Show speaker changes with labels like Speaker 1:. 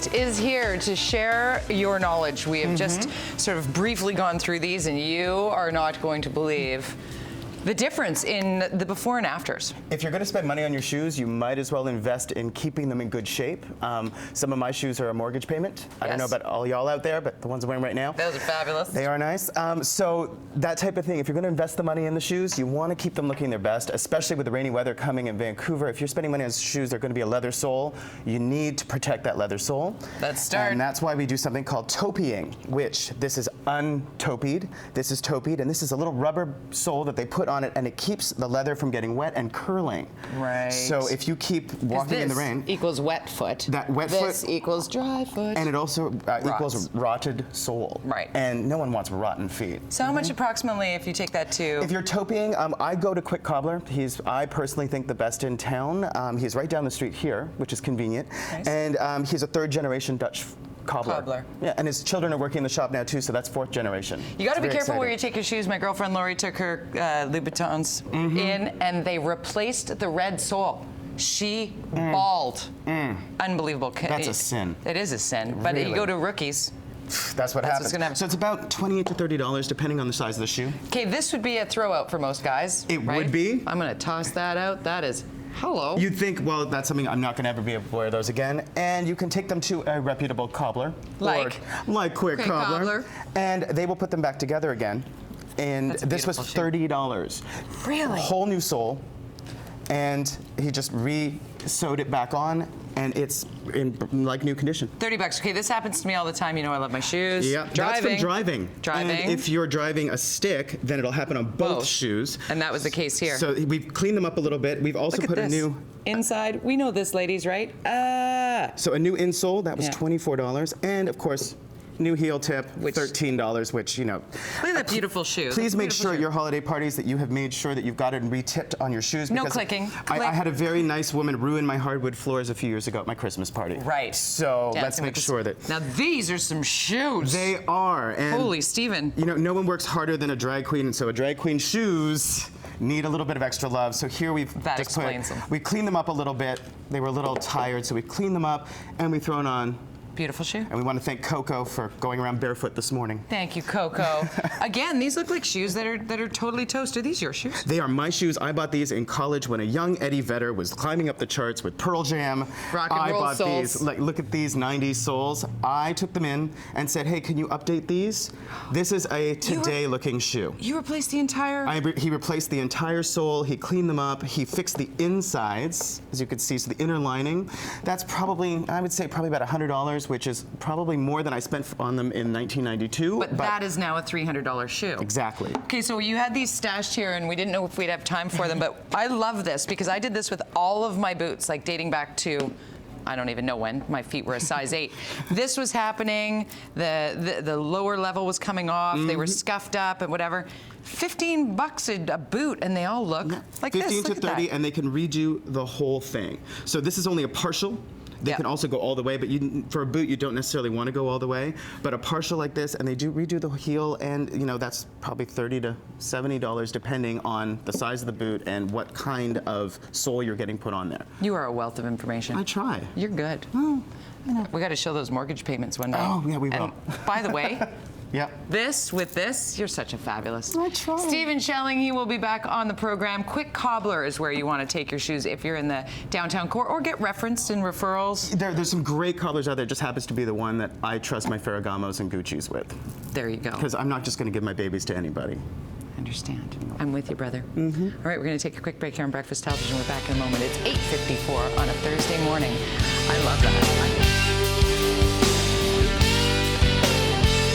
Speaker 1: Is here to share your knowledge. We have just sort of briefly gone through these, and you are not going to believe the difference in the before and afters.
Speaker 2: If you're going to spend money on your shoes, you might as well invest in keeping them in good shape. Some of my shoes are a mortgage payment. I don't know about all y'all out there, but the ones I'm wearing right now.
Speaker 1: Those are fabulous.
Speaker 2: They are nice. So that type of thing, if you're going to invest the money in the shoes, you want to keep them looking their best, especially with the rainy weather coming in Vancouver. If you're spending money on shoes, they're going to be a leather sole. You need to protect that leather sole.
Speaker 1: Let's start.
Speaker 2: And that's why we do something called topying, which this is untopied, this is topied, and this is a little rubber sole that they put on it, and it keeps the leather from getting wet and curling.
Speaker 1: Right.
Speaker 2: So if you keep walking in the rain,
Speaker 1: equals wet foot.
Speaker 2: That wet foot.
Speaker 1: This equals dry foot.
Speaker 2: And it also equals rotted sole.
Speaker 1: Right.
Speaker 2: And no one wants rotten feet.
Speaker 1: So how much approximately, if you take that to?
Speaker 2: If you're topying, I go to Quick Cobbler. He's, I personally think, the best in town. He's right down the street here, which is convenient. Nice. And he's a third-generation Dutch cobbler. Yeah, and his children are working in the shop now too, so that's fourth generation.
Speaker 1: You got to be careful where you take your shoes. My girlfriend Lori took her Louboutins in, and they replaced the red sole. She bawled. Unbelievable.
Speaker 2: That's a sin.
Speaker 1: It is a sin. But you go to rookies.
Speaker 2: That's what happens.
Speaker 1: What's gonna happen.
Speaker 2: So it's about $28 to $30, depending on the size of the shoe.
Speaker 1: Okay, this would be a throw out for most guys.
Speaker 2: It would be.
Speaker 1: I'm going to toss that out. That is. Hello.
Speaker 2: You'd think, well, that's something I'm not going to ever be able to wear those again. And you can take them to a reputable cobbler. Like Quick Cobbler. And they will put them back together again. And this was $30.
Speaker 1: Really?
Speaker 2: Whole new sole. And he just re-sewed it back on, and it's in like new condition.
Speaker 1: $30. Okay, this happens to me all the time. You know I love my shoes.
Speaker 2: Yeah, that's from driving. And if you're driving a stick, then it'll happen on both shoes.
Speaker 1: And that was the case here.
Speaker 2: So we've cleaned them up a little bit. We've also put a new
Speaker 1: inside. We know this, ladies, right?
Speaker 2: So a new insole, that was $24, and of course, new heel tip, $13, which, you know.
Speaker 1: Look at that beautiful shoe.
Speaker 2: Please make sure at your holiday parties that you have made sure that you've got it re-tipped on your shoes.
Speaker 1: No clicking.
Speaker 2: I had a very nice woman ruin my hardwood floors a few years ago at my Christmas party.
Speaker 1: Right.
Speaker 2: So let's make sure that.
Speaker 1: Now these are some shoes.
Speaker 2: They are. And
Speaker 1: holy Steven.
Speaker 2: You know, no one works harder than a drag queen, and so a drag queen shoes need a little bit of extra love. So here we've we cleaned them up a little bit. They were a little tired, so we cleaned them up, and we've thrown on
Speaker 1: beautiful shoe.
Speaker 2: And we want to thank Coco for going around barefoot this morning.
Speaker 1: Thank you, Coco. Again, these look like shoes that are totally toast. Are these your shoes?
Speaker 2: They are my shoes. I bought these in college when a young Eddie Vedder was climbing up the charts with Pearl Jam.
Speaker 1: Rock and roll soles.
Speaker 2: These. Like, look at these 90s soles. I took them in and said, hey, can you update these? This is a today-looking shoe.
Speaker 1: You replaced the entire?
Speaker 2: He replaced the entire sole. He cleaned them up. He fixed the insides, as you can see, so the inner lining. That's probably, I would say, probably about $100, which is probably more than I spent on them in 1992.
Speaker 1: But that is now a $300 shoe.
Speaker 2: Exactly.
Speaker 1: Okay, so you had these stashed here, and we didn't know if we'd have time for them, but I love this because I did this with all of my boots, like dating back to, I don't even know when, my feet were a size 8. This was happening, the lower level was coming off, they were scuffed up and whatever. $15 a boot, and they all look like this.
Speaker 2: 15 to 30, and they can redo the whole thing. So this is only a partial. They can also go all the way, but for a boot, you don't necessarily want to go all the way. But a partial like this, and they do redo the heel, and you know that's probably $30 to $70 depending on the size of the boot and what kind of sole you're getting put on there.
Speaker 1: You are a wealth of information.
Speaker 2: I try.
Speaker 1: You're good.
Speaker 2: Oh,
Speaker 1: I know. We got to show those mortgage payments one day.
Speaker 2: Oh yeah, we will.
Speaker 1: And by the way.
Speaker 2: Yep.
Speaker 1: This, with this, you're such a fabulous.
Speaker 2: I try.
Speaker 1: Steven Schelling, he will be back on the program. Quick Cobbler is where you want to take your shoes if you're in the downtown core, or get referenced and referrals.
Speaker 2: There's some great cobblers out there. Just happens to be the one that I trust my Ferragamos and Gucci's with.
Speaker 1: There you go.
Speaker 2: Because I'm not just going to give my babies to anybody.
Speaker 1: Understand. I'm with you, brother. All right, we're going to take a quick break here on Breakfast Television. We're back in a moment. It's 8:54 on a Thursday morning. I love that.